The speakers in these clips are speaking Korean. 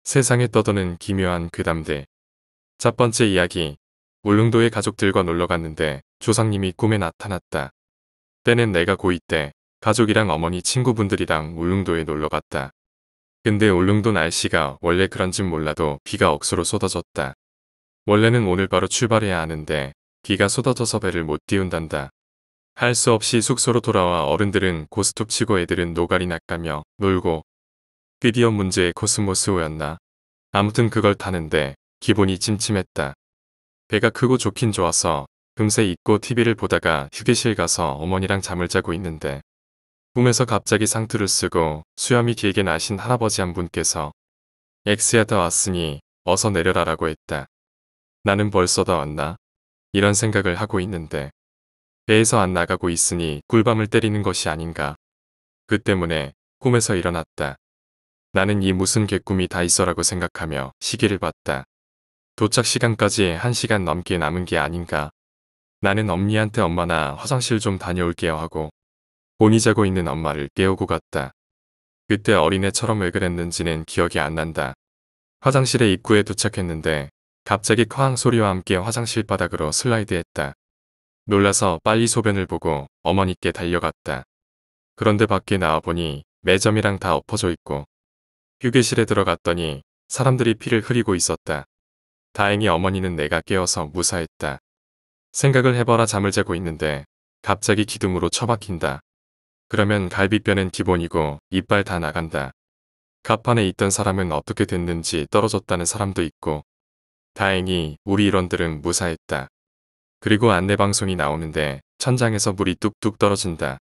세상에 떠도는 기묘한 괴담들. 첫 번째 이야기. 울릉도에 가족들과 놀러 갔는데 조상님이 꿈에 나타났다. 때는 내가 고2 때 가족이랑 어머니 친구분들이랑 울릉도에 놀러 갔다. 근데 울릉도 날씨가 원래 그런진 몰라도 비가 억수로 쏟아졌다. 원래는 오늘 바로 출발해야 하는데 비가 쏟아져서 배를 못 띄운단다. 할 수 없이 숙소로 돌아와 어른들은 고스톱 치고 애들은 노가리 낚가며 놀고, 드디어 문제의 코스모스호였나? 아무튼 그걸 타는데 기분이 찜찜했다. 배가 크고 좋긴 좋아서 금세 잊고 TV를 보다가 휴게실 가서 어머니랑 잠을 자고 있는데 꿈에서 갑자기 상투를 쓰고 수염이 길게 나신 할아버지 한 분께서 엑스야 다 왔으니 어서 내려라라고 했다. 나는 벌써 다 왔나? 이런 생각을 하고 있는데 배에서 안 나가고 있으니 꿀밤을 때리는 것이 아닌가. 그 때문에 꿈에서 일어났다. 나는 이 무슨 개꿈이 다 있어라고 생각하며 시계를 봤다. 도착 시간까지 1시간 넘게 남은 게 아닌가. 나는 엄니한테 엄마나 화장실 좀 다녀올게요 하고 본이 자고 있는 엄마를 깨우고 갔다. 그때 어린애처럼 왜 그랬는지는 기억이 안 난다. 화장실의 입구에 도착했는데 갑자기 쾅 소리와 함께 화장실 바닥으로 슬라이드했다. 놀라서 빨리 소변을 보고 어머니께 달려갔다. 그런데 밖에 나와보니 매점이랑 다 엎어져 있고 휴게실에 들어갔더니 사람들이 피를 흐리고 있었다. 다행히 어머니는 내가 깨워서 무사했다. 생각을 해봐라. 잠을 자고 있는데 갑자기 기둥으로 처박힌다. 그러면 갈비뼈는 기본이고 이빨 다 나간다. 갑판에 있던 사람은 어떻게 됐는지 떨어졌다는 사람도 있고 다행히 우리 일원들은 무사했다. 그리고 안내방송이 나오는데 천장에서 물이 뚝뚝 떨어진다.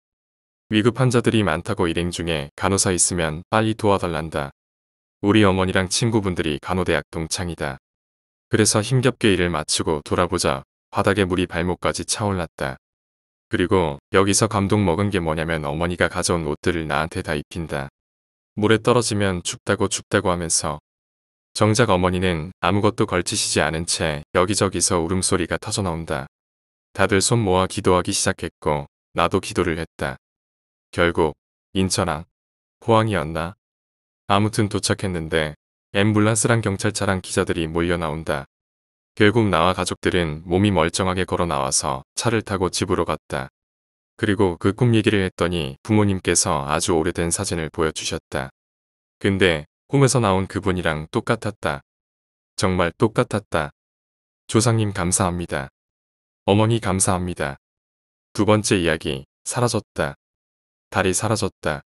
위급 환자들이 많다고 일행 중에 간호사 있으면 빨리 도와달란다. 우리 어머니랑 친구분들이 간호대학 동창이다. 그래서 힘겹게 일을 마치고 돌아보자 바닥에 물이 발목까지 차올랐다. 그리고 여기서 감동 먹은 게 뭐냐면 어머니가 가져온 옷들을 나한테 다 입힌다. 물에 떨어지면 춥다고 하면서 정작 어머니는 아무것도 걸치시지 않은 채 여기저기서 울음소리가 터져나온다. 다들 손 모아 기도하기 시작했고 나도 기도를 했다. 결국 인천항, 포항이었나? 아무튼 도착했는데 앰뷸런스랑 경찰차랑 기자들이 몰려 나온다. 결국 나와 가족들은 몸이 멀쩡하게 걸어 나와서 차를 타고 집으로 갔다. 그리고 그 꿈 얘기를 했더니 부모님께서 아주 오래된 사진을 보여주셨다. 근데 꿈에서 나온 그분이랑 똑같았다. 정말 똑같았다. 조상님 감사합니다. 어머니 감사합니다. 두 번째 이야기, 사라졌다. 달이 사라졌다.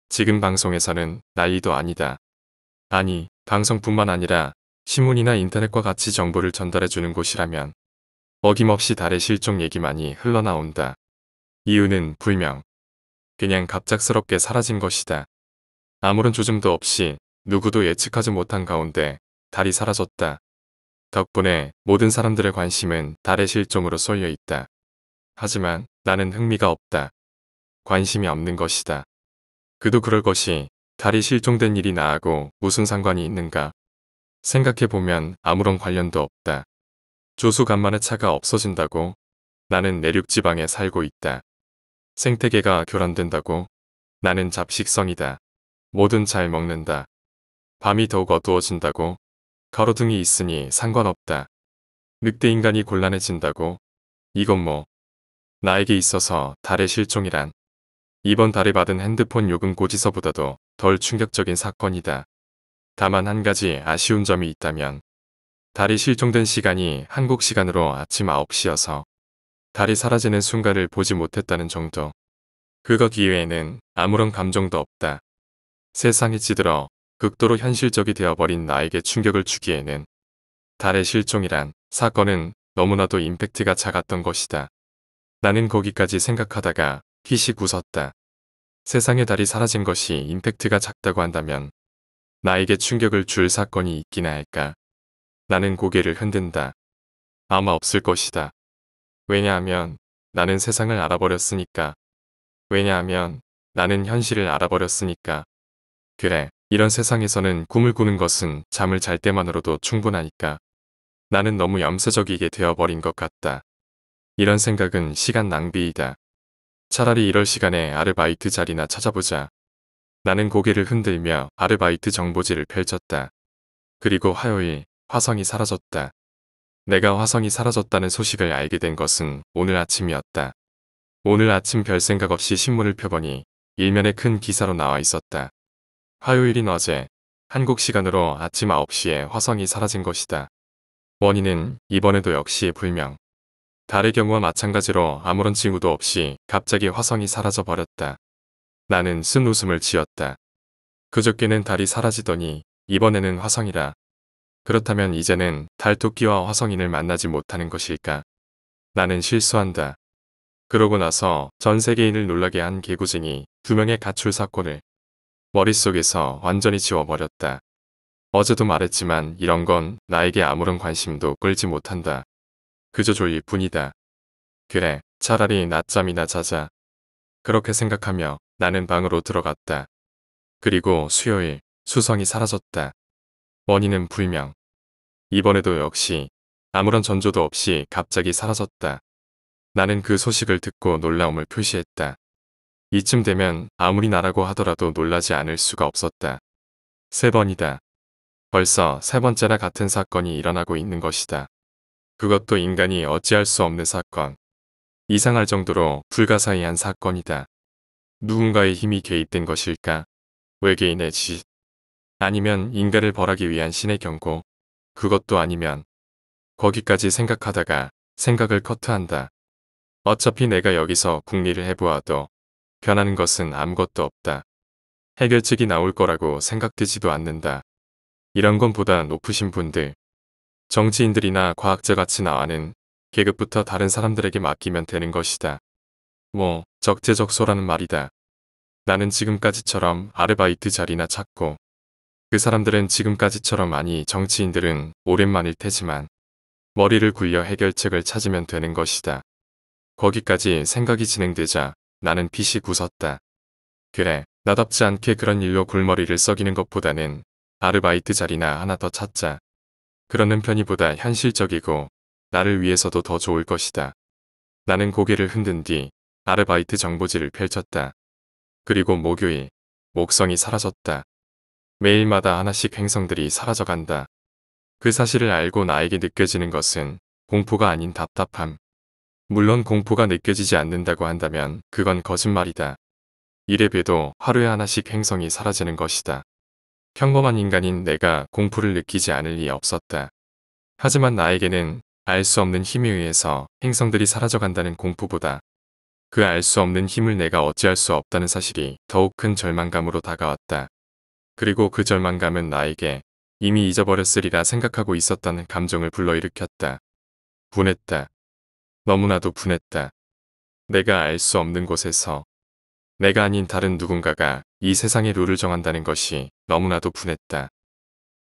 지금 방송에서는 난리도 아니다. 아니, 방송뿐만 아니라 신문이나 인터넷과 같이 정보를 전달해주는 곳이라면 어김없이 달의 실종 얘기만이 흘러나온다. 이유는 불명. 그냥 갑작스럽게 사라진 것이다. 아무런 조짐도 없이 누구도 예측하지 못한 가운데 달이 사라졌다. 덕분에 모든 사람들의 관심은 달의 실종으로 쏠려 있다. 하지만 나는 흥미가 없다. 관심이 없는 것이다. 그도 그럴 것이 달이 실종된 일이 나하고 무슨 상관이 있는가. 생각해보면 아무런 관련도 없다. 조수 간만에 차가 없어진다고? 나는 내륙 지방에 살고 있다. 생태계가 교란된다고? 나는 잡식성이다. 뭐든 잘 먹는다. 밤이 더욱 어두워진다고? 가로등이 있으니 상관없다. 늑대인간이 곤란해진다고? 이건 뭐? 나에게 있어서 달의 실종이란 이번 달에 받은 핸드폰 요금 고지서보다도 덜 충격적인 사건이다. 다만 한 가지 아쉬운 점이 있다면 달이 실종된 시간이 한국 시간으로 아침 9시여서 달이 사라지는 순간을 보지 못했다는 정도. 그것 이외에는 아무런 감정도 없다. 세상이 찌들어 극도로 현실적이 되어버린 나에게 충격을 주기에는 달의 실종이란 사건은 너무나도 임팩트가 작았던 것이다. 나는 거기까지 생각하다가 희식 웃었다. 세상에 달이 사라진 것이 임팩트가 작다고 한다면 나에게 충격을 줄 사건이 있기나 할까? 나는 고개를 흔든다. 아마 없을 것이다. 왜냐하면 나는 세상을 알아버렸으니까. 왜냐하면 나는 현실을 알아버렸으니까. 그래, 이런 세상에서는 꿈을 꾸는 것은 잠을 잘 때만으로도 충분하니까. 나는 너무 염세적이게 되어버린 것 같다. 이런 생각은 시간 낭비이다. 차라리 이럴 시간에 아르바이트 자리나 찾아보자. 나는 고개를 흔들며 아르바이트 정보지를 펼쳤다. 그리고 화요일 화성이 사라졌다. 내가 화성이 사라졌다는 소식을 알게 된 것은 오늘 아침이었다. 오늘 아침 별 생각 없이 신문을 펴보니 일면에 큰 기사로 나와 있었다. 화요일인 어제 한국 시간으로 아침 9시에 화성이 사라진 것이다. 원인은 이번에도 역시 불명. 달의 경우와 마찬가지로 아무런 징후도 없이 갑자기 화성이 사라져 버렸다. 나는 쓴 웃음을 지었다. 그저께는 달이 사라지더니 이번에는 화성이라. 그렇다면 이제는 달토끼와 화성인을 만나지 못하는 것일까? 나는 실수한다. 그러고 나서 전 세계인을 놀라게 한 개구쟁이 2명의 가출 사건을 머릿속에서 완전히 지워버렸다. 어제도 말했지만 이런 건 나에게 아무런 관심도 끌지 못한다. 그저 졸릴 뿐이다. 그래, 차라리 낮잠이나 자자. 그렇게 생각하며 나는 방으로 들어갔다. 그리고 수요일, 수성이 사라졌다. 원인은 불명. 이번에도 역시 아무런 전조도 없이 갑자기 사라졌다. 나는 그 소식을 듣고 놀라움을 표시했다. 이쯤 되면 아무리 나라고 하더라도 놀라지 않을 수가 없었다. 3번이다. 벌써 3번째나 같은 사건이 일어나고 있는 것이다. 그것도 인간이 어찌할 수 없는 사건. 이상할 정도로 불가사의한 사건이다. 누군가의 힘이 개입된 것일까? 외계인의 짓. 아니면 인간을 벌하기 위한 신의 경고. 그것도 아니면 거기까지 생각하다가 생각을 커트한다. 어차피 내가 여기서 궁리를 해보아도 변하는 것은 아무것도 없다. 해결책이 나올 거라고 생각되지도 않는다. 이런 건 보다 높으신 분들, 정치인들이나 과학자같이 나와는 계급부터 다른 사람들에게 맡기면 되는 것이다. 뭐 적재적소라는 말이다. 나는 지금까지처럼 아르바이트 자리나 찾고 그 사람들은 지금까지처럼 아니 정치인들은 오랜만일 테지만 머리를 굴려 해결책을 찾으면 되는 것이다. 거기까지 생각이 진행되자 나는 피식 웃었다. 그래, 나답지 않게 그런 일로 골머리를 썩이는 것보다는 아르바이트 자리나 하나 더 찾자. 그러는 편이 보다 현실적이고 나를 위해서도 더 좋을 것이다. 나는 고개를 흔든 뒤 아르바이트 정보지를 펼쳤다. 그리고 목요일, 목성이 사라졌다. 매일마다 하나씩 행성들이 사라져간다. 그 사실을 알고 나에게 느껴지는 것은 공포가 아닌 답답함. 물론 공포가 느껴지지 않는다고 한다면 그건 거짓말이다. 이래봬도 하루에 하나씩 행성이 사라지는 것이다. 평범한 인간인 내가 공포를 느끼지 않을 리 없었다. 하지만 나에게는 알 수 없는 힘에 의해서 행성들이 사라져간다는 공포보다 그 알 수 없는 힘을 내가 어찌할 수 없다는 사실이 더욱 큰 절망감으로 다가왔다. 그리고 그 절망감은 나에게 이미 잊어버렸으리라 생각하고 있었다는 감정을 불러일으켰다. 분했다. 너무나도 분했다. 내가 알 수 없는 곳에서 내가 아닌 다른 누군가가 이 세상의 룰을 정한다는 것이 너무나도 분했다.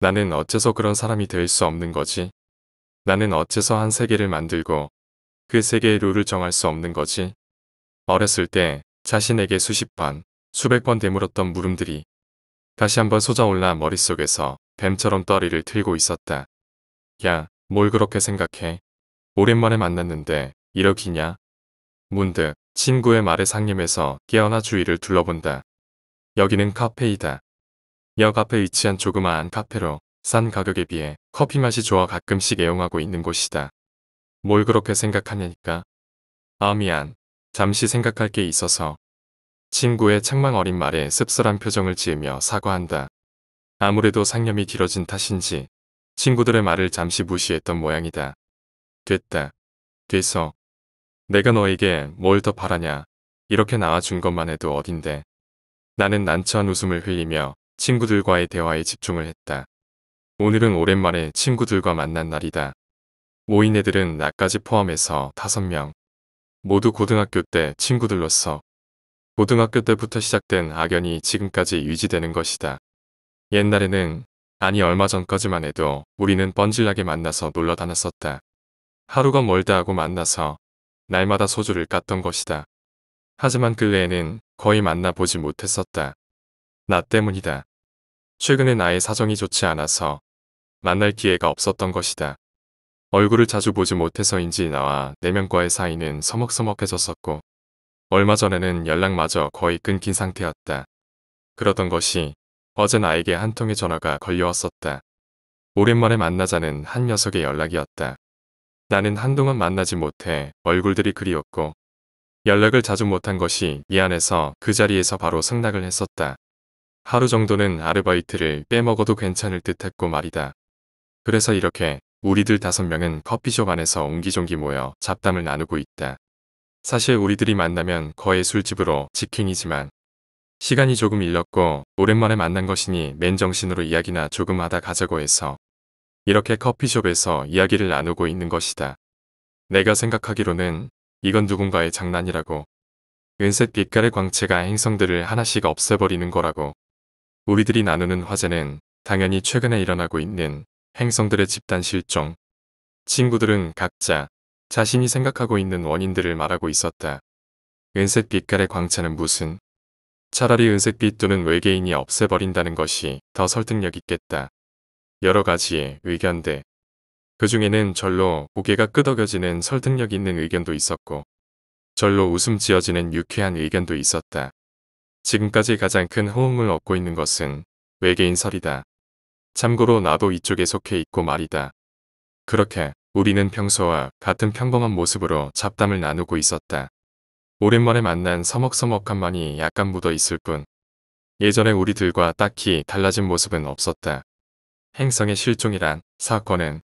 나는 어째서 그런 사람이 될 수 없는 거지? 나는 어째서 한 세계를 만들고 그 세계의 룰을 정할 수 없는 거지? 어렸을 때 자신에게 수십 번, 수백 번 되물었던 물음들이 다시 한번 솟아올라 머릿속에서 뱀처럼 떠리를 틀고 있었다. 야, 뭘 그렇게 생각해? 오랜만에 만났는데 이러기냐? 문득 친구의 말에 상념해서 깨어나 주위를 둘러본다. 여기는 카페이다. 역 앞에 위치한 조그마한 카페로 싼 가격에 비해 커피 맛이 좋아 가끔씩 애용하고 있는 곳이다. 뭘 그렇게 생각하냐니까? 아 미안. 잠시 생각할 게 있어서. 친구의 책망 어린 말에 씁쓸한 표정을 지으며 사과한다. 아무래도 상념이 길어진 탓인지 친구들의 말을 잠시 무시했던 모양이다. 됐다. 됐어. 내가 너에게 뭘 더 바라냐. 이렇게 나와준 것만 해도 어딘데. 나는 난처한 웃음을 흘리며 친구들과의 대화에 집중을 했다. 오늘은 오랜만에 친구들과 만난 날이다. 모인 애들은 나까지 포함해서 5명. 모두 고등학교 때 친구들로서 고등학교 때부터 시작된 악연이 지금까지 유지되는 것이다. 옛날에는 아니 얼마 전까지만 해도 우리는 뻔질나게 만나서 놀러 다녔었다. 하루가 멀다 하고 만나서 날마다 소주를 깠던 것이다. 하지만 근래에는 거의 만나보지 못했었다. 나 때문이다. 최근에 나의 사정이 좋지 않아서 만날 기회가 없었던 것이다. 얼굴을 자주 보지 못해서인지 나와 4명과의 사이는 서먹서먹해졌었고 얼마 전에는 연락마저 거의 끊긴 상태였다. 그러던 것이 어제 나에게 한 통의 전화가 걸려왔었다. 오랜만에 만나자는 한 녀석의 연락이었다. 나는 한동안 만나지 못해 얼굴들이 그리웠고 연락을 자주 못한 것이 미안해서 그 자리에서 바로 승낙을 했었다. 하루 정도는 아르바이트를 빼먹어도 괜찮을 듯 했고 말이다. 그래서 이렇게 우리들 5명은 커피숍 안에서 옹기종기 모여 잡담을 나누고 있다. 사실 우리들이 만나면 거의 술집으로 직행이지만 시간이 조금 일렀고 오랜만에 만난 것이니 맨정신으로 이야기나 조금 하다 가자고 해서 이렇게 커피숍에서 이야기를 나누고 있는 것이다. 내가 생각하기로는 이건 누군가의 장난이라고. 은색 빛깔의 광채가 행성들을 하나씩 없애버리는 거라고. 우리들이 나누는 화제는 당연히 최근에 일어나고 있는 행성들의 집단 실종. 친구들은 각자 자신이 생각하고 있는 원인들을 말하고 있었다. 은색 빛깔의 광채는 무슨? 차라리 은색빛 또는 외계인이 없애버린다는 것이 더 설득력 있겠다. 여러 가지의 의견들. 그 중에는 절로 고개가 끄덕여지는 설득력 있는 의견도 있었고 절로 웃음 지어지는 유쾌한 의견도 있었다. 지금까지 가장 큰 호응을 얻고 있는 것은 외계인설이다. 참고로 나도 이쪽에 속해 있고 말이다. 그렇게 우리는 평소와 같은 평범한 모습으로 잡담을 나누고 있었다. 오랜만에 만난 서먹서먹함만이 약간 묻어 있을 뿐 예전에 우리들과 딱히 달라진 모습은 없었다. 행성의 실종이란 사건은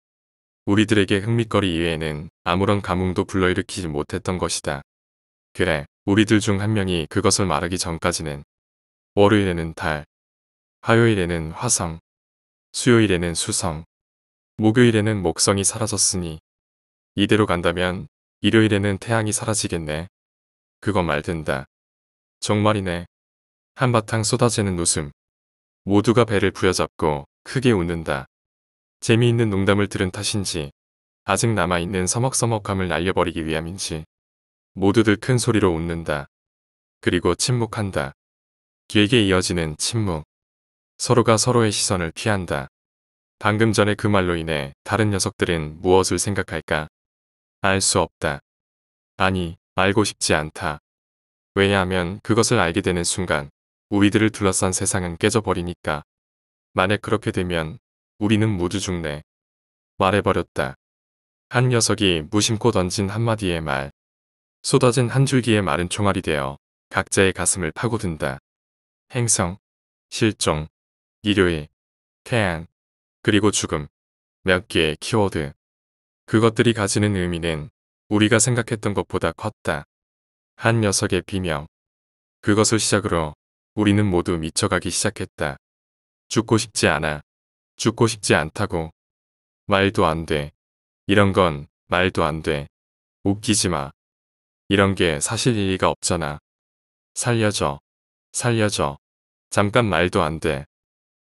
우리들에게 흥미거리 이외에는 아무런 감흥도 불러일으키지 못했던 것이다. 그래, 우리들 중 한 명이 그것을 말하기 전까지는 월요일에는 달, 화요일에는 화성, 수요일에는 수성, 목요일에는 목성이 사라졌으니 이대로 간다면 일요일에는 태양이 사라지겠네. 그건 말든다. 정말이네. 한바탕 쏟아지는 웃음. 모두가 배를 부여잡고 크게 웃는다. 재미있는 농담을 들은 탓인지 아직 남아있는 서먹서먹함을 날려버리기 위함인지 모두들 큰 소리로 웃는다. 그리고 침묵한다. 길게 이어지는 침묵. 서로가 서로의 시선을 피한다. 방금 전에 그 말로 인해 다른 녀석들은 무엇을 생각할까? 알 수 없다. 아니, 알고 싶지 않다. 왜냐하면 그것을 알게 되는 순간 우리들을 둘러싼 세상은 깨져버리니까. 만약 그렇게 되면 우리는 모두 죽네. 말해버렸다. 한 녀석이 무심코 던진 한마디의 말. 쏟아진 한 줄기의 마른 총알이 되어 각자의 가슴을 파고든다. 행성, 실종, 일요일, 태양, 그리고 죽음. 몇 개의 키워드. 그것들이 가지는 의미는 우리가 생각했던 것보다 컸다. 한 녀석의 비명. 그것을 시작으로 우리는 모두 미쳐가기 시작했다. 죽고 싶지 않아. 죽고 싶지 않다고. 말도 안 돼. 이런 건 말도 안 돼. 웃기지 마. 이런 게 사실일 리가 없잖아. 살려줘. 살려줘. 잠깐 말도 안 돼.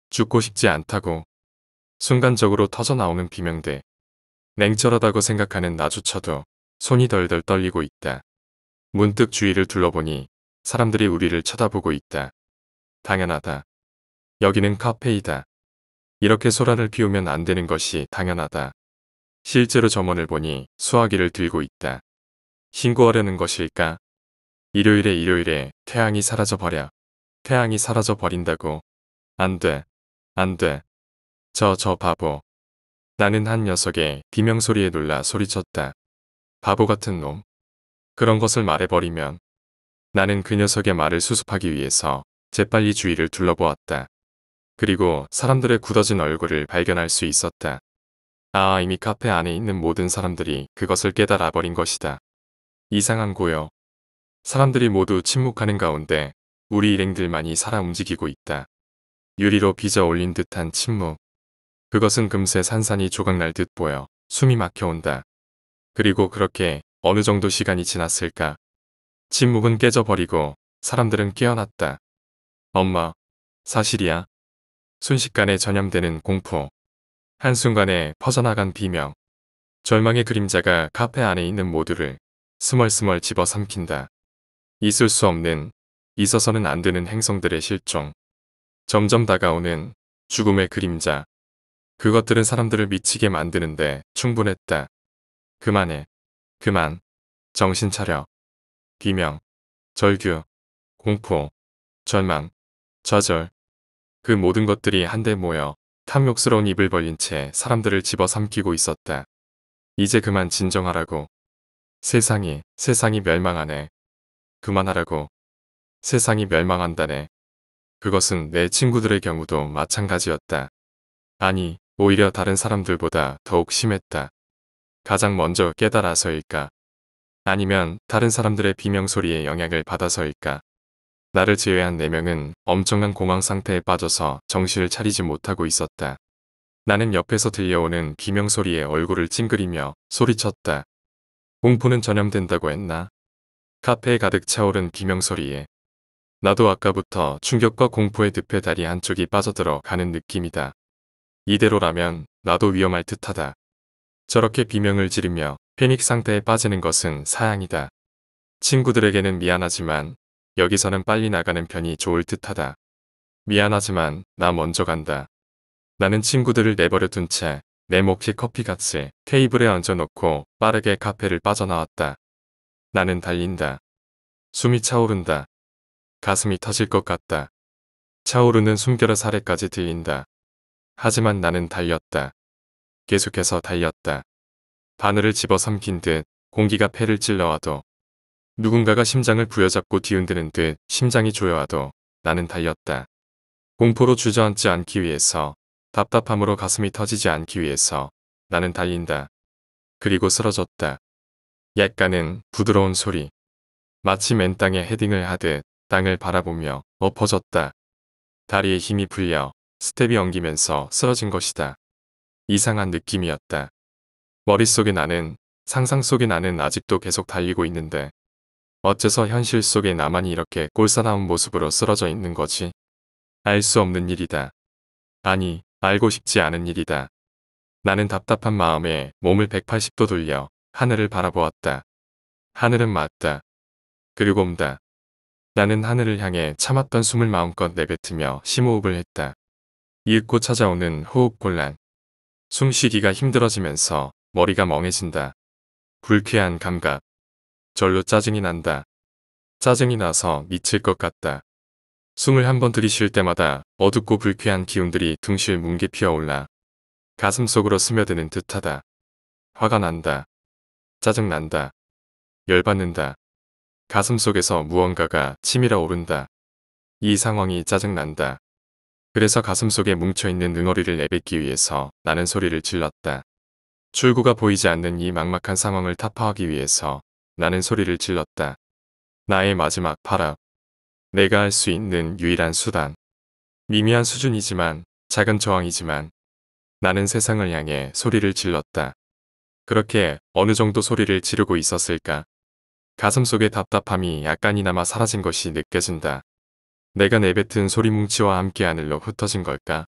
죽고 싶지 않다고. 순간적으로 터져나오는 비명들. 냉철하다고 생각하는 나조차도 손이 덜덜 떨리고 있다. 문득 주위를 둘러보니 사람들이 우리를 쳐다보고 있다. 당연하다. 여기는 카페이다. 이렇게 소란을 피우면 안 되는 것이 당연하다. 실제로 점원을 보니 수화기를 들고 있다. 신고하려는 것일까? 일요일에 태양이 사라져버려. 태양이 사라져버린다고. 안 돼. 안 돼. 저 바보. 나는 한 녀석의 비명소리에 놀라 소리쳤다. 바보 같은 놈. 그런 것을 말해버리면 나는 그 녀석의 말을 수습하기 위해서 재빨리 주위를 둘러보았다. 그리고 사람들의 굳어진 얼굴을 발견할 수 있었다. 아, 이미 카페 안에 있는 모든 사람들이 그것을 깨달아 버린 것이다. 이상한 고요. 사람들이 모두 침묵하는 가운데 우리 일행들만이 살아 움직이고 있다. 유리로 빚어 올린 듯한 침묵. 그것은 금세 산산이 조각날 듯 보여 숨이 막혀온다. 그리고 그렇게 어느 정도 시간이 지났을까? 침묵은 깨져버리고 사람들은 깨어났다. 엄마, 사실이야? 순식간에 전염되는 공포. 한순간에 퍼져나간 비명. 절망의 그림자가 카페 안에 있는 모두를 스멀스멀 집어삼킨다. 있을 수 없는, 있어서는 안 되는 행성들의 실종. 점점 다가오는 죽음의 그림자. 그것들은 사람들을 미치게 만드는데 충분했다. 그만해. 그만. 정신 차려. 비명, 절규, 공포, 절망, 좌절. 그 모든 것들이 한데 모여 탐욕스러운 입을 벌린 채 사람들을 집어삼키고 있었다. 이제 그만 진정하라고. 세상이 멸망하네. 그만하라고. 세상이 멸망한다네. 그것은 내 친구들의 경우도 마찬가지였다. 아니, 오히려 다른 사람들보다 더욱 심했다. 가장 먼저 깨달아서일까? 아니면 다른 사람들의 비명소리에 영향을 받아서일까? 나를 제외한 4명은 엄청난 공황 상태에 빠져서 정신을 차리지 못하고 있었다. 나는 옆에서 들려오는 비명소리에 얼굴을 찡그리며 소리쳤다. 공포는 전염된다고 했나? 카페에 가득 차오른 비명소리에. 나도 아까부터 충격과 공포의 늪에 다리 한쪽이 빠져들어 가는 느낌이다. 이대로라면 나도 위험할 듯하다. 저렇게 비명을 지르며 패닉 상태에 빠지는 것은 사양이다. 친구들에게는 미안하지만 여기서는 빨리 나가는 편이 좋을 듯하다. 미안하지만 나 먼저 간다. 나는 친구들을 내버려 둔 채 내 몫의 커피값을 테이블에 얹어놓고 빠르게 카페를 빠져나왔다. 나는 달린다. 숨이 차오른다. 가슴이 터질 것 같다. 차오르는 숨결의 사례까지 들린다. 하지만 나는 달렸다. 계속해서 달렸다. 바늘을 집어삼킨 듯 공기가 폐를 찔러와도, 누군가가 심장을 부여잡고 뒤흔드는 듯 심장이 조여와도 나는 달렸다. 공포로 주저앉지 않기 위해서, 답답함으로 가슴이 터지지 않기 위해서 나는 달린다. 그리고 쓰러졌다. 약간은 부드러운 소리. 마치 맨 땅에 헤딩을 하듯 땅을 바라보며 엎어졌다. 다리에 힘이 풀려 스텝이 엉기면서 쓰러진 것이다. 이상한 느낌이었다. 머릿속에 나는, 상상 속에 나는 아직도 계속 달리고 있는데 어째서 현실 속에 나만이 이렇게 꼴사나운 모습으로 쓰러져 있는 거지? 알 수 없는 일이다. 아니, 알고 싶지 않은 일이다. 나는 답답한 마음에 몸을 180도 돌려 하늘을 바라보았다. 하늘은 맑다. 그리고 옴다. 나는 하늘을 향해 참았던 숨을 마음껏 내뱉으며 심호흡을 했다. 이윽고 찾아오는 호흡곤란. 숨쉬기가 힘들어지면서 머리가 멍해진다. 불쾌한 감각. 절로 짜증이 난다. 짜증이 나서 미칠 것 같다. 숨을 한번 들이쉴 때마다 어둡고 불쾌한 기운들이 둥실 뭉게 피어올라 가슴속으로 스며드는 듯하다. 화가 난다. 짜증난다. 열받는다. 가슴속에서 무언가가 치밀어 오른다. 이 상황이 짜증난다. 그래서 가슴속에 뭉쳐있는 응어리를 내뱉기 위해서 나는 소리를 질렀다. 출구가 보이지 않는 이 막막한 상황을 타파하기 위해서 나는 소리를 질렀다. 나의 마지막 파랍. 내가 할 수 있는 유일한 수단. 미미한 수준이지만, 작은 저항이지만 나는 세상을 향해 소리를 질렀다. 그렇게 어느 정도 소리를 지르고 있었을까? 가슴속의 답답함이 약간이나마 사라진 것이 느껴진다. 내가 내뱉은 소리뭉치와 함께 하늘로 흩어진 걸까?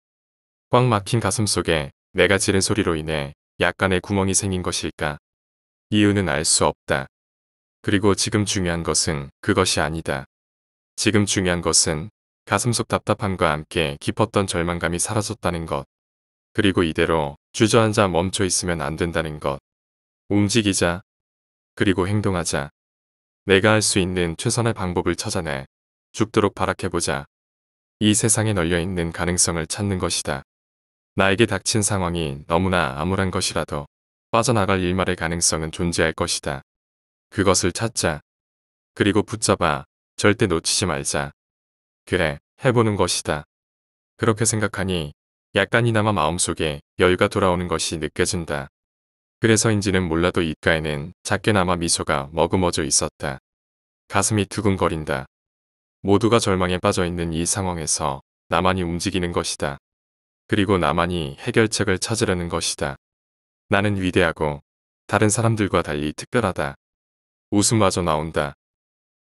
꽉 막힌 가슴속에 내가 지른 소리로 인해 약간의 구멍이 생긴 것일까? 이유는 알 수 없다. 그리고 지금 중요한 것은 그것이 아니다. 지금 중요한 것은 가슴속 답답함과 함께 깊었던 절망감이 사라졌다는 것. 그리고 이대로 주저앉아 멈춰 있으면 안 된다는 것. 움직이자. 그리고 행동하자. 내가 할 수 있는 최선의 방법을 찾아내 죽도록 발악해보자. 이 세상에 널려있는 가능성을 찾는 것이다. 나에게 닥친 상황이 너무나 암울한 것이라도 빠져나갈 일말의 가능성은 존재할 것이다. 그것을 찾자. 그리고 붙잡아. 절대 놓치지 말자. 그래, 해보는 것이다. 그렇게 생각하니 약간이나마 마음속에 여유가 돌아오는 것이 느껴진다. 그래서인지는 몰라도 입가에는 작게나마 미소가 머금어져 있었다. 가슴이 두근거린다. 모두가 절망에 빠져있는 이 상황에서 나만이 움직이는 것이다. 그리고 나만이 해결책을 찾으려는 것이다. 나는 위대하고 다른 사람들과 달리 특별하다. 웃음마저 나온다.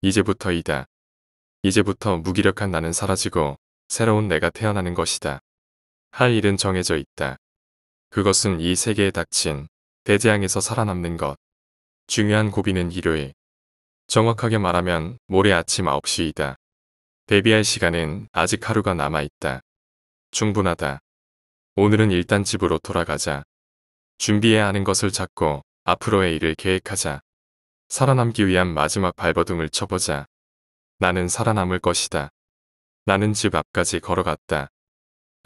이제부터이다. 이제부터 무기력한 나는 사라지고 새로운 내가 태어나는 것이다. 할 일은 정해져 있다. 그것은 이 세계에 닥친 대재앙에서 살아남는 것. 중요한 고비는 일요일. 정확하게 말하면 모레 아침 9시이다. 데뷔할 시간은 아직 하루가 남아있다. 충분하다. 오늘은 일단 집으로 돌아가자. 준비해야 하는 것을 찾고 앞으로의 일을 계획하자. 살아남기 위한 마지막 발버둥을 쳐보자. 나는 살아남을 것이다. 나는 집 앞까지 걸어갔다.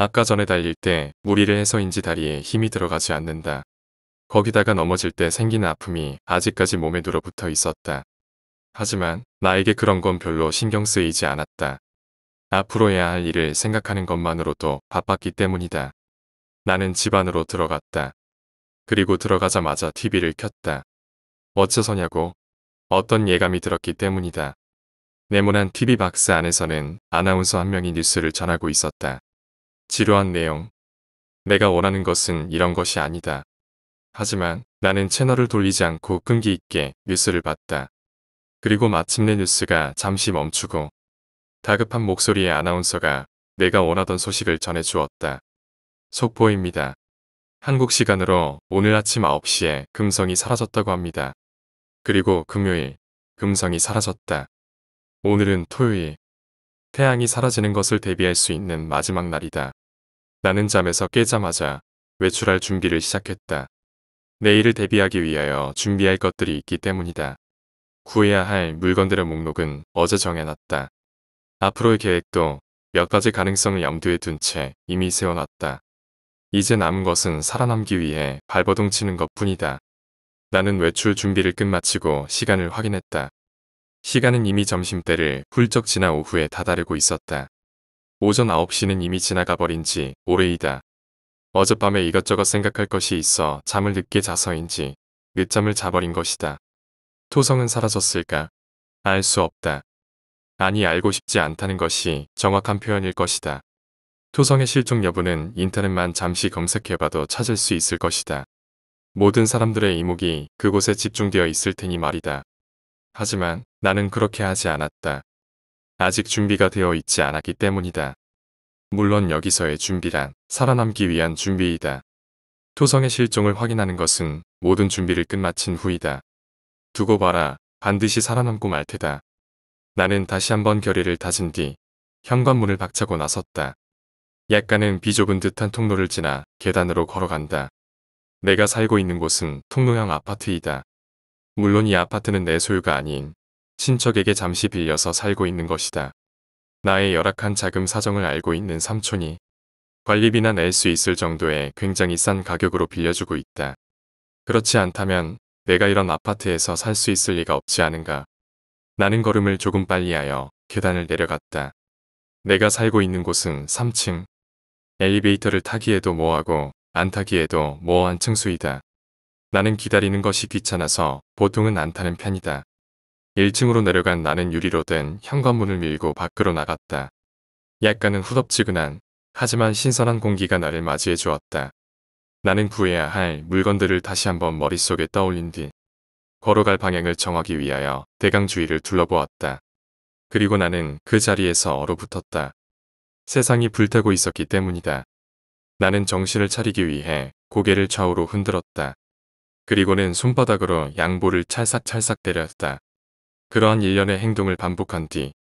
아까 전에 달릴 때 무리를 해서인지 다리에 힘이 들어가지 않는다. 거기다가 넘어질 때 생기는 아픔이 아직까지 몸에 눌어붙어 있었다. 하지만 나에게 그런 건 별로 신경 쓰이지 않았다. 앞으로 해야 할 일을 생각하는 것만으로도 바빴기 때문이다. 나는 집 안으로 들어갔다. 그리고 들어가자마자 TV를 켰다. 어째서냐고? 어떤 예감이 들었기 때문이다. 네모난 TV 박스 안에서는 아나운서 한 명이 뉴스를 전하고 있었다. 지루한 내용. 내가 원하는 것은 이런 것이 아니다. 하지만 나는 채널을 돌리지 않고 끈기 있게 뉴스를 봤다. 그리고 마침내 뉴스가 잠시 멈추고 다급한 목소리의 아나운서가 내가 원하던 소식을 전해주었다. 속보입니다. 한국 시간으로 오늘 아침 9시에 금성이 사라졌다고 합니다. 그리고 금요일, 금성이 사라졌다. 오늘은 토요일, 태양이 사라지는 것을 대비할 수 있는 마지막 날이다. 나는 잠에서 깨자마자 외출할 준비를 시작했다. 내일을 대비하기 위하여 준비할 것들이 있기 때문이다. 구해야 할 물건들의 목록은 어제 정해놨다. 앞으로의 계획도 몇 가지 가능성을 염두에 둔 채 이미 세워놨다. 이제 남은 것은 살아남기 위해 발버둥 치는 것뿐이다. 나는 외출 준비를 끝마치고 시간을 확인했다. 시간은 이미 점심때를 훌쩍 지나 오후에 다다르고 있었다. 오전 9시는 이미 지나가 버린 지 오래이다. 어젯밤에 이것저것 생각할 것이 있어 잠을 늦게 자서인지 늦잠을 자버린 것이다. 토성은 사라졌을까? 알 수 없다. 아니 알고 싶지 않다는 것이 정확한 표현일 것이다. 토성의 실종 여부는 인터넷만 잠시 검색해봐도 찾을 수 있을 것이다. 모든 사람들의 이목이 그곳에 집중되어 있을 테니 말이다. 하지만 나는 그렇게 하지 않았다. 아직 준비가 되어 있지 않았기 때문이다. 물론 여기서의 준비란 살아남기 위한 준비이다. 토성의 실종을 확인하는 것은 모든 준비를 끝마친 후이다. 두고 봐라. 반드시 살아남고 말 테다. 나는 다시 한번 결의를 다진 뒤 현관문을 박차고 나섰다. 약간은 비좁은 듯한 통로를 지나 계단으로 걸어간다. 내가 살고 있는 곳은 통로형 아파트이다. 물론 이 아파트는 내 소유가 아닌 친척에게 잠시 빌려서 살고 있는 것이다. 나의 열악한 자금 사정을 알고 있는 삼촌이 관리비나 낼 수 있을 정도의 굉장히 싼 가격으로 빌려주고 있다. 그렇지 않다면 내가 이런 아파트에서 살 수 있을 리가 없지 않은가. 나는 걸음을 조금 빨리 하여 계단을 내려갔다. 내가 살고 있는 곳은 3층. 엘리베이터를 타기에도 뭐하고 안 타기에도 뭐한 층수이다. 나는 기다리는 것이 귀찮아서 보통은 안 타는 편이다. 1층으로 내려간 나는 유리로 된 현관문을 밀고 밖으로 나갔다. 약간은 후덥지근한 하지만 신선한 공기가 나를 맞이해 주었다. 나는 구해야 할 물건들을 다시 한번 머릿속에 떠올린 뒤 걸어갈 방향을 정하기 위하여 대강 주위를 둘러보았다. 그리고 나는 그 자리에서 얼어붙었다. 세상이 불타고 있었기 때문이다. 나는 정신을 차리기 위해 고개를 좌우로 흔들었다. 그리고는 손바닥으로 양볼을 찰싹찰싹 때렸다. 그러한 일련의 행동을 반복한 뒤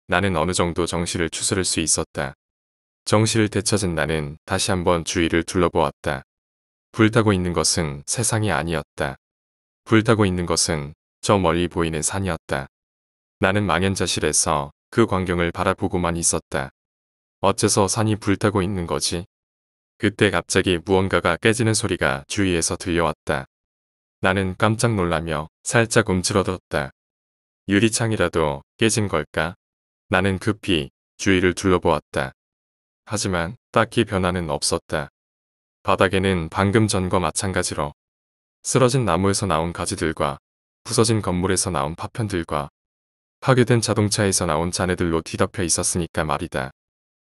나는 어느 정도 정신을 추스를 수 있었다. 정신을 되찾은 나는 다시 한번 주위를 둘러보았다. 불타고 있는 것은 세상이 아니었다. 불타고 있는 것은 저 멀리 보이는 산이었다. 나는 망연자실해서 그 광경을 바라보고만 있었다. 어째서 산이 불타고 있는 거지? 그때 갑자기 무언가가 깨지는 소리가 주위에서 들려왔다. 나는 깜짝 놀라며 살짝 움츠러들었다. 유리창이라도 깨진 걸까? 나는 급히 주위를 둘러보았다. 하지만 딱히 변화는 없었다. 바닥에는 방금 전과 마찬가지로 쓰러진 나무에서 나온 가지들과 부서진 건물에서 나온 파편들과 파괴된 자동차에서 나온 잔해들로 뒤덮여 있었으니까 말이다.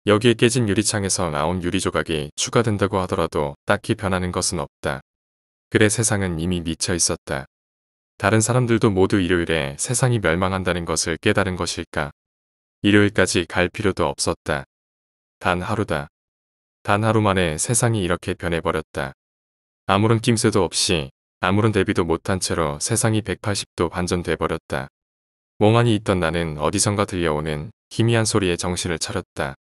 여기에 깨진 유리창에서 나온 유리 조각이 추가된다고 하더라도 딱히 변하는 것은 없다. 그래 세상은 이미 미쳐 있었다. 다른 사람들도 모두 일요일에 세상이 멸망한다는 것을 깨달은 것일까? 일요일까지 갈 필요도 없었다. 단 하루다. 단 하루 만에 세상이 이렇게 변해버렸다. 아무런 낌새도 없이 아무런 대비도 못한 채로 세상이 180도 반전돼버렸다. 멍하니 있던 나는 어디선가 들려오는 희미한 소리에 정신을 차렸다.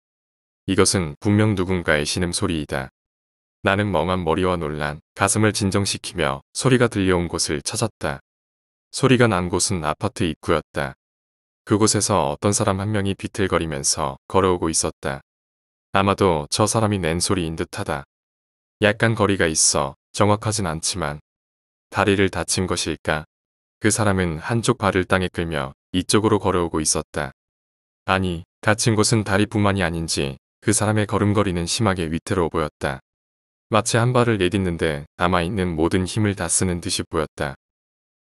이것은 분명 누군가의 신음소리이다. 나는 멍한 머리와 놀란 가슴을 진정시키며 소리가 들려온 곳을 찾았다. 소리가 난 곳은 아파트 입구였다. 그곳에서 어떤 사람 한 명이 비틀거리면서 걸어오고 있었다. 아마도 저 사람이 낸 소리인 듯하다. 약간 거리가 있어 정확하진 않지만 다리를 다친 것일까? 그 사람은 한쪽 발을 땅에 끌며 이쪽으로 걸어오고 있었다. 아니, 다친 곳은 다리뿐만이 아닌지 그 사람의 걸음걸이는 심하게 위태로워 보였다. 마치 한 발을 내딛는데 남아있는 모든 힘을 다 쓰는 듯이 보였다.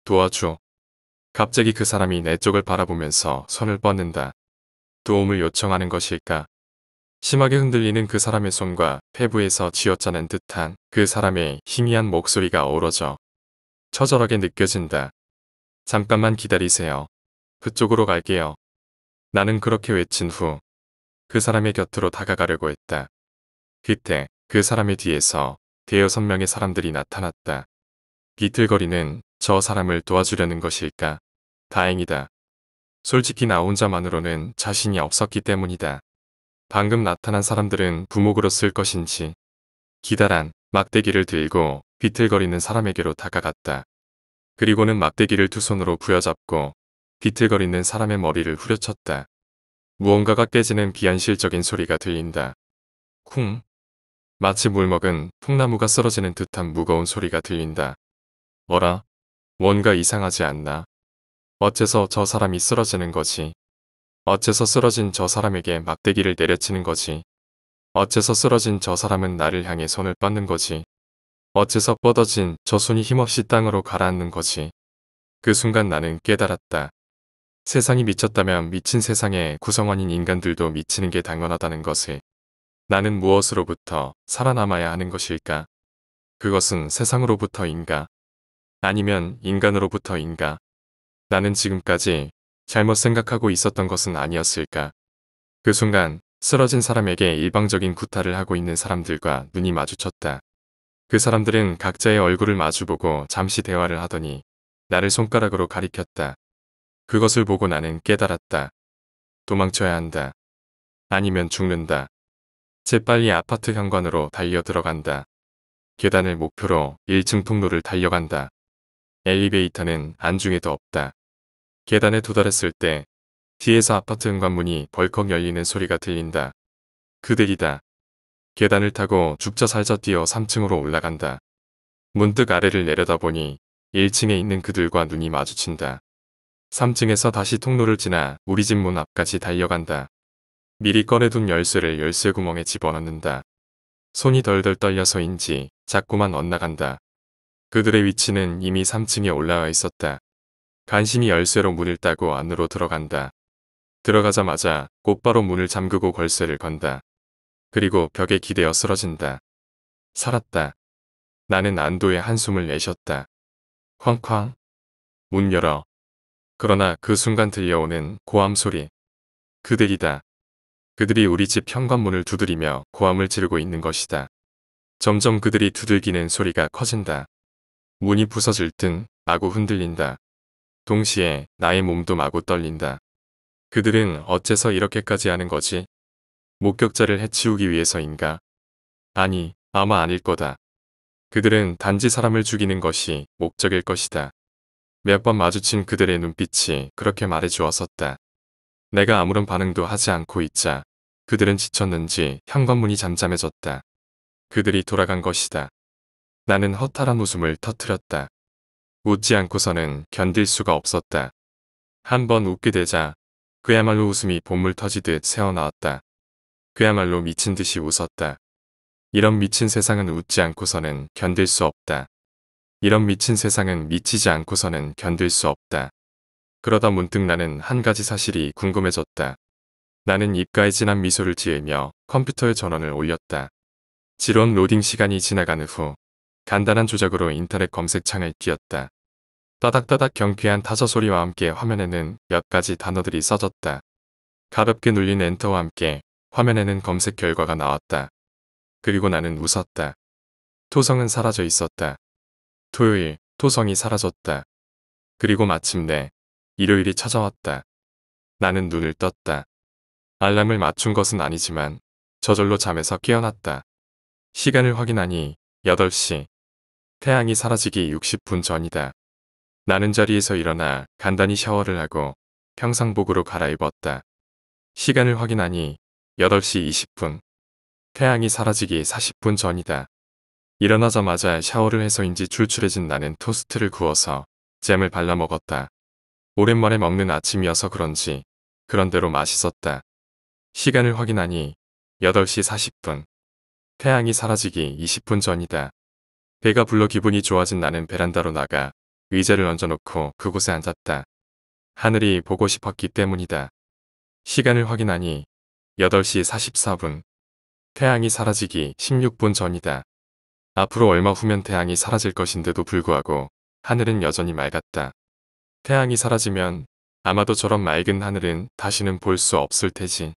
도와줘. 갑자기 그 사람이 내 쪽을 바라보면서 손을 뻗는다. 도움을 요청하는 것일까? 심하게 흔들리는 그 사람의 손과 폐부에서 쥐어짜는 듯한 그 사람의 희미한 목소리가 어우러져 처절하게 느껴진다. 잠깐만 기다리세요. 그쪽으로 갈게요. 나는 그렇게 외친 후 그 사람의 곁으로 다가가려고 했다. 그때 그 사람의 뒤에서 대여섯 명의 사람들이 나타났다. 비틀거리는 저 사람을 도와주려는 것일까? 다행이다. 솔직히 나 혼자만으로는 자신이 없었기 때문이다. 방금 나타난 사람들은 부목으로 쓸 것인지 기다란 막대기를 들고 비틀거리는 사람에게로 다가갔다. 그리고는 막대기를 두 손으로 부여잡고 비틀거리는 사람의 머리를 후려쳤다. 무언가가 깨지는 비현실적인 소리가 들린다. 쿵. 마치 물먹은 통나무가 쓰러지는 듯한 무거운 소리가 들린다. 어라? 뭔가 이상하지 않나? 어째서 저 사람이 쓰러지는 거지? 어째서 쓰러진 저 사람에게 막대기를 내려치는 거지? 어째서 쓰러진 저 사람은 나를 향해 손을 뻗는 거지? 어째서 뻗어진 저 손이 힘없이 땅으로 가라앉는 거지? 그 순간 나는 깨달았다. 세상이 미쳤다면 미친 세상의 구성원인 인간들도 미치는 게 당연하다는 것을. 나는 무엇으로부터 살아남아야 하는 것일까? 그것은 세상으로부터인가? 아니면 인간으로부터인가? 나는 지금까지 잘못 생각하고 있었던 것은 아니었을까? 그 순간 쓰러진 사람에게 일방적인 구타를 하고 있는 사람들과 눈이 마주쳤다. 그 사람들은 각자의 얼굴을 마주보고 잠시 대화를 하더니 나를 손가락으로 가리켰다. 그것을 보고 나는 깨달았다. 도망쳐야 한다. 아니면 죽는다. 재빨리 아파트 현관으로 달려 들어간다. 계단을 목표로 1층 통로를 달려간다. 엘리베이터는 안중에도 없다. 계단에 도달했을 때 뒤에서 아파트 현관문이 벌컥 열리는 소리가 들린다. 그들이다. 계단을 타고 죽자 살자 뛰어 3층으로 올라간다. 문득 아래를 내려다보니 1층에 있는 그들과 눈이 마주친다. 3층에서 다시 통로를 지나 우리 집 문 앞까지 달려간다. 미리 꺼내둔 열쇠를 열쇠 구멍에 집어넣는다. 손이 덜덜 떨려서인지 자꾸만 엇나간다. 그들의 위치는 이미 3층에 올라와 있었다. 간신히 열쇠로 문을 따고 안으로 들어간다. 들어가자마자 곧바로 문을 잠그고 걸쇠를 건다. 그리고 벽에 기대어 쓰러진다. 살았다. 나는 안도의 한숨을 내쉬었다. 쾅쾅. 문 열어. 그러나 그 순간 들려오는 고함 소리. 그들이다. 그들이 우리 집 현관문을 두드리며 고함을 지르고 있는 것이다. 점점 그들이 두들기는 소리가 커진다. 문이 부서질 듯 마구 흔들린다. 동시에 나의 몸도 마구 떨린다. 그들은 어째서 이렇게까지 하는 거지? 목격자를 해치우기 위해서인가? 아니, 아마 아닐 거다. 그들은 단지 사람을 죽이는 것이 목적일 것이다. 몇 번 마주친 그들의 눈빛이 그렇게 말해주었었다. 내가 아무런 반응도 하지 않고 있자 그들은 지쳤는지 현관문이 잠잠해졌다. 그들이 돌아간 것이다. 나는 허탈한 웃음을 터뜨렸다. 웃지 않고서는 견딜 수가 없었다. 한 번 웃게 되자 그야말로 웃음이 본물 터지듯 새어나왔다. 그야말로 미친 듯이 웃었다. 이런 미친 세상은 웃지 않고서는 견딜 수 없다. 이런 미친 세상은 미치지 않고서는 견딜 수 없다. 그러다 문득 나는 한 가지 사실이 궁금해졌다. 나는 입가에 진한 미소를 지으며 컴퓨터의 전원을 올렸다. 지루한 로딩 시간이 지나간 후 간단한 조작으로 인터넷 검색창을 띄웠다. 따닥따닥 경쾌한 타자 소리와 함께 화면에는 몇 가지 단어들이 써졌다. 가볍게 눌린 엔터와 함께 화면에는 검색 결과가 나왔다. 그리고 나는 웃었다. 토성은 사라져 있었다. 토요일, 토성이 사라졌다. 그리고 마침내 일요일이 찾아왔다. 나는 눈을 떴다. 알람을 맞춘 것은 아니지만 저절로 잠에서 깨어났다. 시간을 확인하니 8시. 태양이 사라지기 60분 전이다. 나는 자리에서 일어나 간단히 샤워를 하고 평상복으로 갈아입었다. 시간을 확인하니 8시 20분. 태양이 사라지기 40분 전이다. 일어나자마자 샤워를 해서인지 출출해진 나는 토스트를 구워서 잼을 발라 먹었다. 오랜만에 먹는 아침이어서 그런지 그런대로 맛있었다. 시간을 확인하니 8시 40분. 태양이 사라지기 20분 전이다. 배가 불러 기분이 좋아진 나는 베란다로 나가 의자를 얹어놓고 그곳에 앉았다. 하늘이 보고 싶었기 때문이다. 시간을 확인하니 8시 44분. 태양이 사라지기 16분 전이다. 앞으로 얼마 후면 태양이 사라질 것인데도 불구하고 하늘은 여전히 맑았다. 태양이 사라지면 아마도 저런 맑은 하늘은 다시는 볼 수 없을 테지.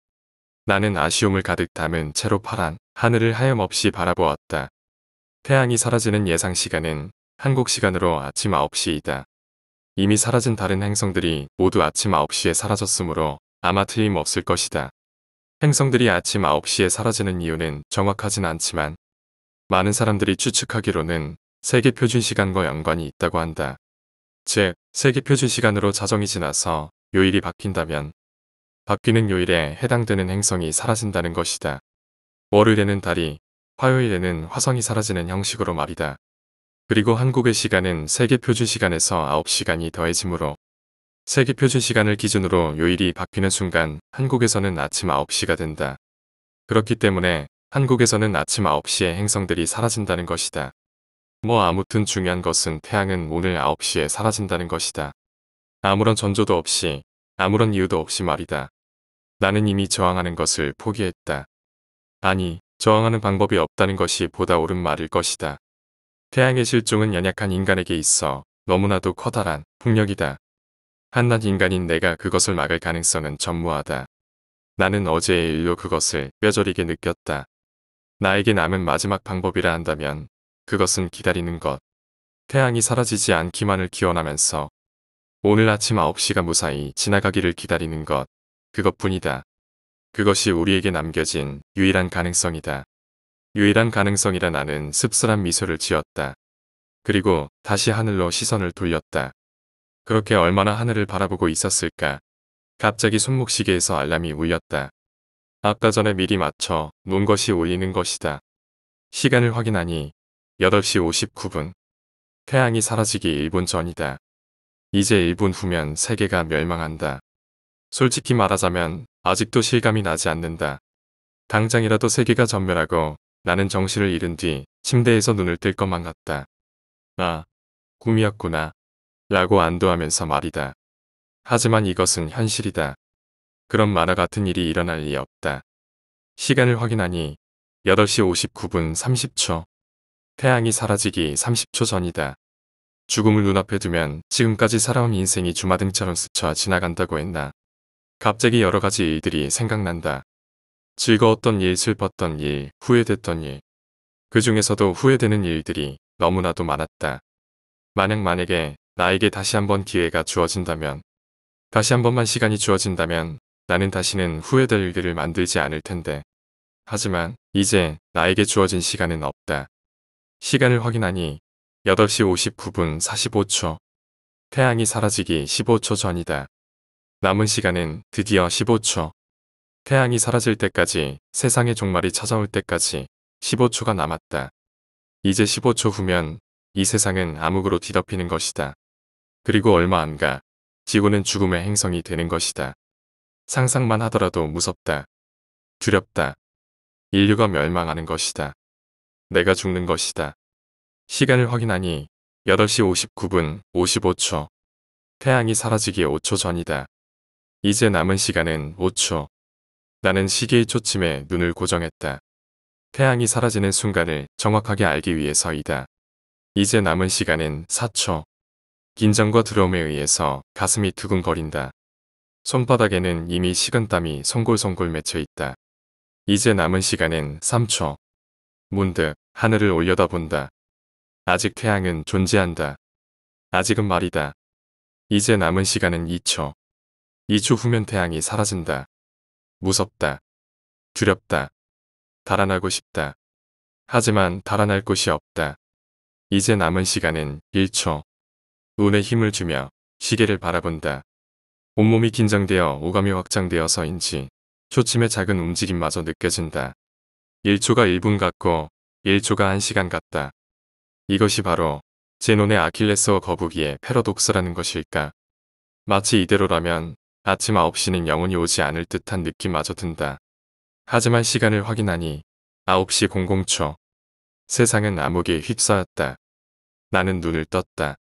나는 아쉬움을 가득 담은 채로 파란 하늘을 하염없이 바라보았다. 태양이 사라지는 예상 시간은 한국 시간으로 아침 9시이다. 이미 사라진 다른 행성들이 모두 아침 9시에 사라졌으므로 아마 틀림없을 것이다. 행성들이 아침 9시에 사라지는 이유는 정확하진 않지만 많은 사람들이 추측하기로는 세계 표준 시간과 연관이 있다고 한다. 즉, 세계 표준 시간으로 자정이 지나서 요일이 바뀐다면 바뀌는 요일에 해당되는 행성이 사라진다는 것이다. 월요일에는 달이, 화요일에는 화성이 사라지는 형식으로 말이다. 그리고 한국의 시간은 세계 표준 시간에서 9시간이 더해지므로 세계 표준 시간을 기준으로 요일이 바뀌는 순간 한국에서는 아침 9시가 된다. 그렇기 때문에 한국에서는 아침 9시에 행성들이 사라진다는 것이다. 뭐 아무튼 중요한 것은 태양은 오늘 9시에 사라진다는 것이다. 아무런 전조도 없이, 아무런 이유도 없이 말이다. 나는 이미 저항하는 것을 포기했다. 아니, 저항하는 방법이 없다는 것이 보다 옳은 말일 것이다. 태양의 실종은 연약한 인간에게 있어 너무나도 커다란 폭력이다. 한낱 인간인 내가 그것을 막을 가능성은 전무하다. 나는 어제의 일로 그것을 뼈저리게 느꼈다. 나에게 남은 마지막 방법이라 한다면 그것은 기다리는 것. 태양이 사라지지 않기만을 기원하면서 오늘 아침 9시가 무사히 지나가기를 기다리는 것. 그것뿐이다. 그것이 우리에게 남겨진 유일한 가능성이다. 유일한 가능성이라 나는 씁쓸한 미소를 지었다. 그리고 다시 하늘로 시선을 돌렸다. 그렇게 얼마나 하늘을 바라보고 있었을까. 갑자기 손목시계에서 알람이 울렸다. 아까 전에 미리 맞춰 놓은 것이 울리는 것이다. 시간을 확인하니 8시 59분. 태양이 사라지기 1분 전이다. 이제 1분 후면 세계가 멸망한다. 솔직히 말하자면 아직도 실감이 나지 않는다. 당장이라도 세계가 전멸하고 나는 정신을 잃은 뒤 침대에서 눈을 뜰 것만 같다. 아, 꿈이었구나. 라고 안도하면서 말이다. 하지만 이것은 현실이다. 그런 만화 같은 일이 일어날 리 없다. 시간을 확인하니 8시 59분 30초. 태양이 사라지기 30초 전이다. 죽음을 눈앞에 두면 지금까지 살아온 인생이 주마등처럼 스쳐 지나간다고 했나. 갑자기 여러 가지 일들이 생각난다. 즐거웠던 일, 슬펐던 일, 후회됐던 일. 그 중에서도 후회되는 일들이 너무나도 많았다. 만약에 나에게 다시 한번 기회가 주어진다면, 다시 한 번만 시간이 주어진다면 나는 다시는 후회될 일들을 만들지 않을 텐데. 하지만 이제 나에게 주어진 시간은 없다. 시간을 확인하니 8시 59분 45초. 태양이 사라지기 15초 전이다. 남은 시간은 드디어 15초. 태양이 사라질 때까지, 세상의 종말이 찾아올 때까지 15초가 남았다. 이제 15초 후면 이 세상은 암흑으로 뒤덮이는 것이다. 그리고 얼마 안 가 지구는 죽음의 행성이 되는 것이다. 상상만 하더라도 무섭다. 두렵다. 인류가 멸망하는 것이다. 내가 죽는 것이다. 시간을 확인하니 8시 59분 55초. 태양이 사라지기 5초 전이다. 이제 남은 시간은 5초. 나는 시계의 초침에 눈을 고정했다. 태양이 사라지는 순간을 정확하게 알기 위해서이다. 이제 남은 시간은 4초. 긴장과 두려움에 의해서 가슴이 두근거린다. 손바닥에는 이미 식은땀이 송골송골 맺혀 있다. 이제 남은 시간은 3초. 문득 하늘을 올려다본다. 아직 태양은 존재한다. 아직은 말이다. 이제 남은 시간은 2초. 2초 후면 태양이 사라진다. 무섭다. 두렵다. 달아나고 싶다. 하지만 달아날 곳이 없다. 이제 남은 시간은 1초. 눈에 힘을 주며 시계를 바라본다. 온몸이 긴장되어 오감이 확장되어서인지 초침의 작은 움직임마저 느껴진다. 1초가 1분 같고 1초가 1시간 같다. 이것이 바로 제논의 아킬레스워 거북이의 패러독스라는 것일까. 마치 이대로라면 아침 9시는 영원히 오지 않을 듯한 느낌마저 든다. 하지만 시간을 확인하니 9시 00초. 세상은 암흑에 휩싸였다. 나는 눈을 떴다.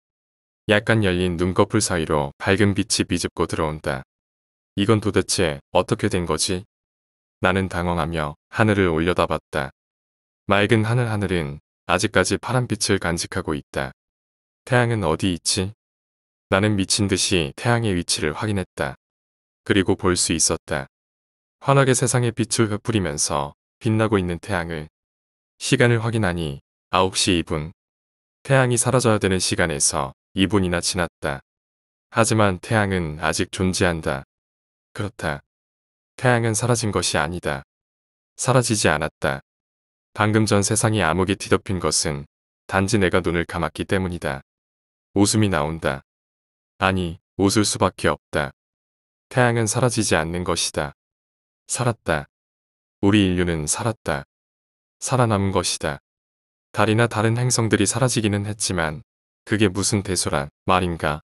약간 열린 눈꺼풀 사이로 밝은 빛이 비집고 들어온다. 이건 도대체 어떻게 된 거지? 나는 당황하며 하늘을 올려다봤다. 맑은 하늘은 아직까지 파란빛을 간직하고 있다. 태양은 어디 있지? 나는 미친 듯이 태양의 위치를 확인했다. 그리고 볼 수 있었다. 환하게 세상의 빛을 흩뿌리면서 빛나고 있는 태양을. 시간을 확인하니 9시 2분. 태양이 사라져야 되는 시간에서 2분이나 지났다. 하지만 태양은 아직 존재한다. 그렇다. 태양은 사라진 것이 아니다. 사라지지 않았다. 방금 전 세상이 암흑에 뒤덮인 것은 단지 내가 눈을 감았기 때문이다. 웃음이 나온다. 아니, 웃을 수밖에 없다. 태양은 사라지지 않는 것이다. 살았다. 우리 인류는 살았다. 살아남은 것이다. 달이나 다른 행성들이 사라지기는 했지만 그게 무슨 대소란 말인가.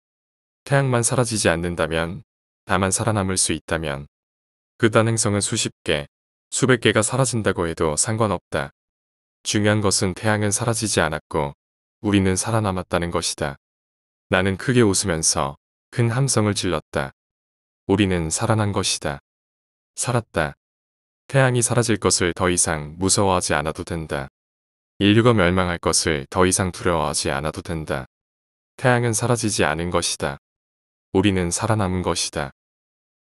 태양만 사라지지 않는다면, 다만 살아남을 수 있다면 그딴 행성은 수십 개, 수백 개가 사라진다고 해도 상관없다. 중요한 것은 태양은 사라지지 않았고 우리는 살아남았다는 것이다. 나는 크게 웃으면서 큰 함성을 질렀다. 우리는 살아난 것이다. 살았다. 태양이 사라질 것을 더 이상 무서워하지 않아도 된다. 인류가 멸망할 것을 더 이상 두려워하지 않아도 된다. 태양은 사라지지 않은 것이다. 우리는 살아남은 것이다.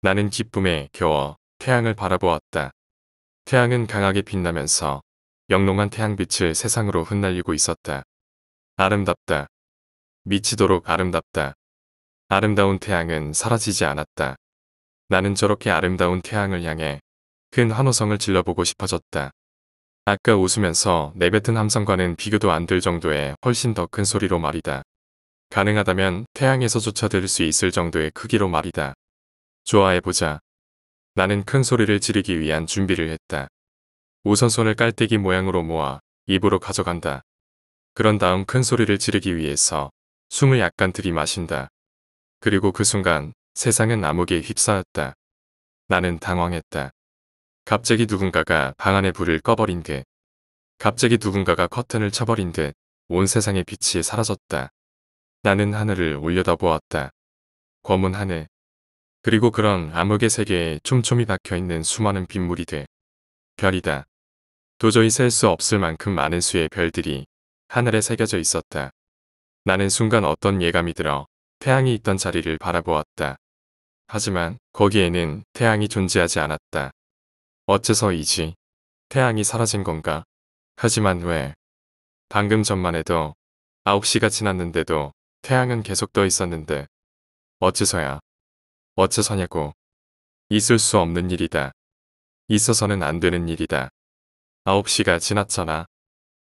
나는 기쁨에 겨워 태양을 바라보았다. 태양은 강하게 빛나면서 영롱한 태양빛을 세상으로 흩날리고 있었다. 아름답다. 미치도록 아름답다. 아름다운 태양은 사라지지 않았다. 나는 저렇게 아름다운 태양을 향해 큰 환호성을 질러보고 싶어졌다. 아까 웃으면서 내뱉은 함성과는 비교도 안 될 정도의 훨씬 더 큰 소리로 말이다. 가능하다면 태양에서조차 들을 수 있을 정도의 크기로 말이다. 좋아해보자. 나는 큰 소리를 지르기 위한 준비를 했다. 우선 손을 깔때기 모양으로 모아 입으로 가져간다. 그런 다음 큰 소리를 지르기 위해서 숨을 약간 들이마신다. 그리고 그 순간 세상은 암흑에 휩싸였다. 나는 당황했다. 갑자기 누군가가 방 안의 불을 꺼버린 듯. 갑자기 누군가가 커튼을 쳐버린 듯 온 세상의 빛이 사라졌다. 나는 하늘을 올려다보았다. 검은 하늘. 그리고 그런 암흑의 세계에 촘촘히 박혀있는 수많은 빗무리들. 별이다. 도저히 셀 수 없을 만큼 많은 수의 별들이 하늘에 새겨져 있었다. 나는 순간 어떤 예감이 들어 태양이 있던 자리를 바라보았다. 하지만 거기에는 태양이 존재하지 않았다. 어째서이지? 태양이 사라진 건가? 하지만 왜? 방금 전만 해도 9시가 지났는데도 태양은 계속 떠 있었는데 어째서야? 어째서냐고. 있을 수 없는 일이다. 있어서는 안 되는 일이다. 9시가 지났잖아.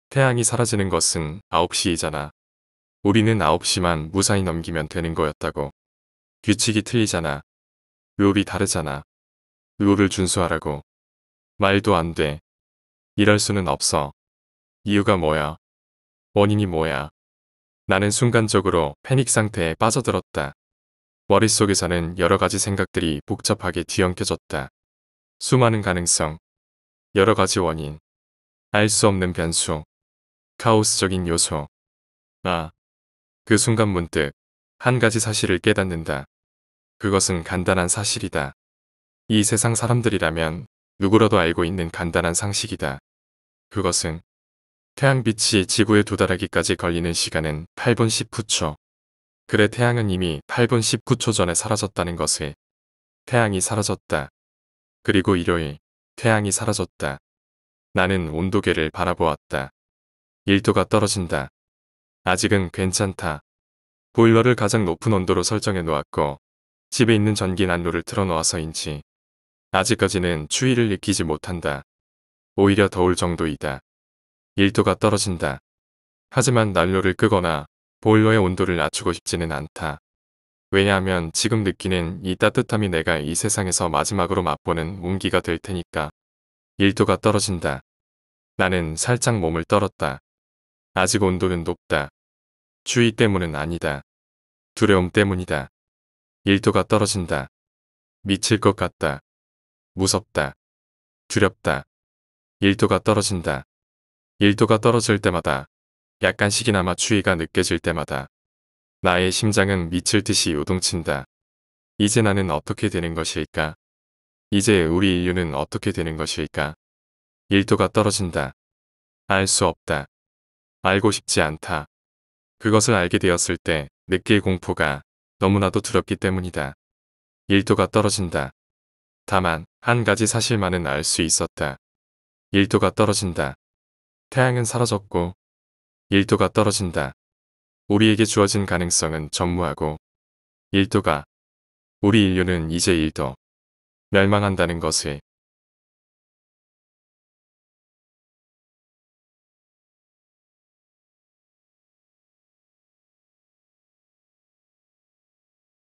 태양이 사라지는 것은 9시이잖아. 우리는 9시만 무사히 넘기면 되는 거였다고. 규칙이 틀리잖아. 룰이 다르잖아. 룰을 준수하라고. 말도 안 돼. 이럴 수는 없어. 이유가 뭐야? 원인이 뭐야? 나는 순간적으로 패닉 상태에 빠져들었다. 머릿속에서는 여러 가지 생각들이 복잡하게 뒤엉켜졌다. 수많은 가능성, 여러 가지 원인, 알 수 없는 변수, 카오스적인 요소. 그 순간 문득 한 가지 사실을 깨닫는다. 그것은 간단한 사실이다. 이 세상 사람들이라면 누구라도 알고 있는 간단한 상식이다. 그것은 태양빛이 지구에 도달하기까지 걸리는 시간은 8분 19초. 그래 태양은 이미 8분 19초 전에 사라졌다는 것을. 태양이 사라졌다. 그리고 일요일, 태양이 사라졌다. 나는 온도계를 바라보았다. 1도가 떨어진다. 아직은 괜찮다. 보일러를 가장 높은 온도로 설정해 놓았고 집에 있는 전기 난로를 틀어놓아서인지 아직까지는 추위를 느끼지 못한다. 오히려 더울 정도이다. 1도가 떨어진다. 하지만 난로를 끄거나 보일러의 온도를 낮추고 싶지는 않다. 왜냐하면 지금 느끼는 이 따뜻함이 내가 이 세상에서 마지막으로 맛보는 온기가 될 테니까. 1도가 떨어진다. 나는 살짝 몸을 떨었다. 아직 온도는 높다. 추위 때문은 아니다. 두려움 때문이다. 1도가 떨어진다. 미칠 것 같다. 무섭다. 두렵다. 1도가 떨어진다. 1도가 떨어질 때마다 약간씩이나마 추위가 느껴질 때마다 나의 심장은 미칠 듯이 요동친다. 이제 나는 어떻게 되는 것일까? 이제 우리 인류는 어떻게 되는 것일까? 1도가 떨어진다. 알 수 없다. 알고 싶지 않다. 그것을 알게 되었을 때 느낄 공포가 너무나도 두렵기 때문이다. 1도가 떨어진다. 다만 한 가지 사실만은 알 수 있었다. 1도가 떨어진다. 태양은 사라졌고 1도가 떨어진다. 우리에게 주어진 가능성은 전무하고 1도가 우리 인류는 이제 1도 멸망한다는 것을